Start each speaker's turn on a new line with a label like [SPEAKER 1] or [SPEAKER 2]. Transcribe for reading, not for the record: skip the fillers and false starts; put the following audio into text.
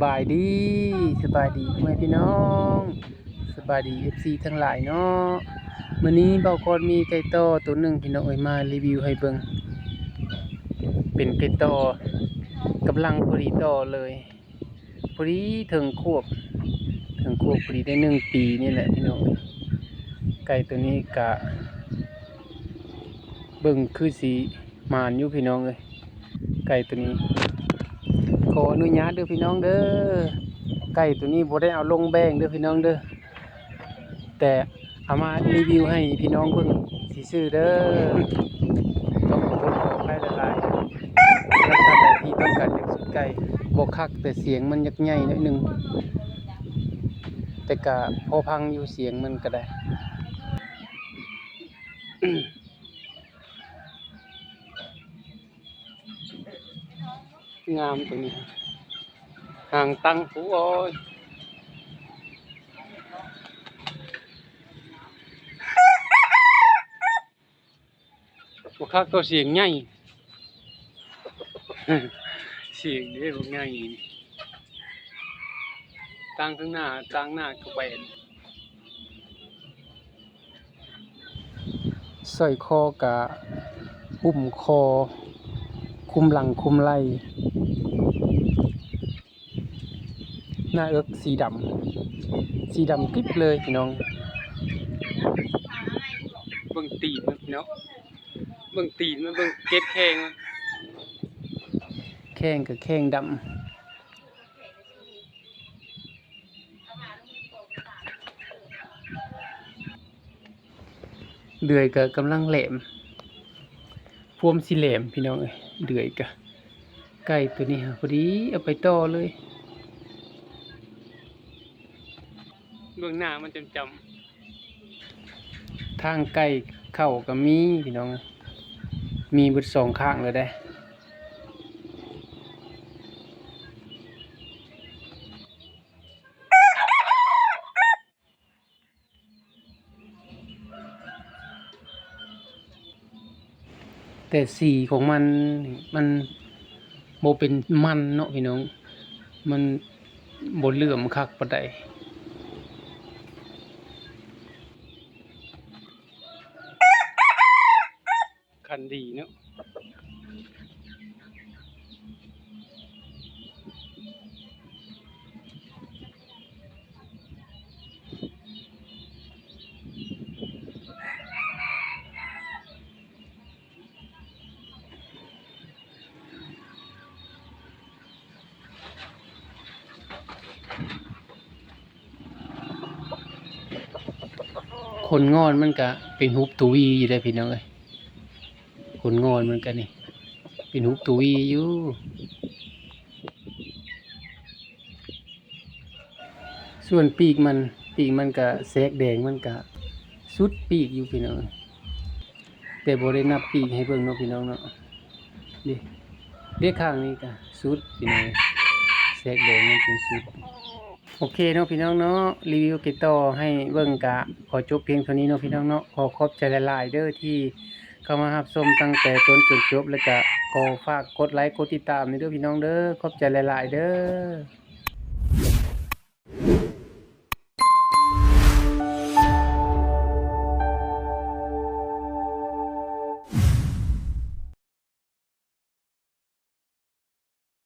[SPEAKER 1] บายดีพ่อแม่พี่น้องสบายดี FC ทั้งหลายเนาะมื้อนี้เบาก่อนมีไก่ต่อตัวหนึงพี่น้องเอ้ยมารีวิวให้เบิ่งเป็นไก่ต่อกำลังพอดีต่อเลยพอดีถึงขวบพอดีได้1 ปีนี่แหละพี่น้องไก่ตัวนี้ก็เบิ่งคือสิหมานอยู่พี่น้องเอ้ยไก่ตัวนี้ขออนุญาตเด้อพี่น้องเด้อไก่ตัวนี้บ่ได้เอาลงแบงเด้อพี่น้องเด้อแต่เอามารีวิวให้พี่น้องเบิ่งซื่อๆเด้อต้องขออภัยหลายๆแล้วท่านใดที่ต้องการอยากซื้อไก่บ่คักแต่เสียงมันยักใหญ่หน่อยนึงแต่ก็พอพังอยู่เสียงมันก็ได้ งามตัวนี้หางตั้งหูโอ้ยบ่คักตัวเสียงใหญ่ เสียงเด้บ่ใหญ่ตั้งข้างหน้าตั้งหน้าก็เป็นสร้อยคอกะหุ้มคอคุมหลังคุมไหล่หน้าเอิกสีดำกริบเลยพี่น้องเบิ่งตีนมันพี่น้องเบิ่งตีนมันเบิ่งเก็บแข้งมันแข้งกับแข้งดำเดือยก็กำลังแหลมพวมสิแหลมพี่น้องเอ้ยเดือยก็ไก่ตัวนี้พอดีเอาไปต่อเลยเบื้องหน้ามันจำทางไก่เข้าก็มีพี่น้องมีเบิด2 ข้างเลยได้แต่สีของมันบ่เป็นมันเนาะพี่น้องมันบ่เหลื่อมคักปานใดคันดีเนาะคนงอนมันก็เป็นฮุบตูวีอยู่ได้พี่น้องเอ้ยคนงอนมันก็นี่เป็นฮุบตูวีอยู่ส่วนปีกมันก็แสกแดงมันก็สุดปีกอยู่พี่น้องแต่บ่ได้นับปีกให้เบิ่งเนาะพี่น้องเนาะเด็กข้างนี้ก็สุดพี่น้องแสกแดงมันเป็นสุดโอเคเนาะพี่น้องเนาะรีวิวกิต่อให้เบิ่งกะขอจบเพียงเท่านี้เนาะพี่น้องเนาะขอขอบใจหลายๆเด้อที่เข้ามารับชมตั้งแต่ต้นจนจบแล้วก็ขอฝากกดไลค์กดติดตามนี่เด้อพี่น้องเด้อขอบใจหลายๆเด้อ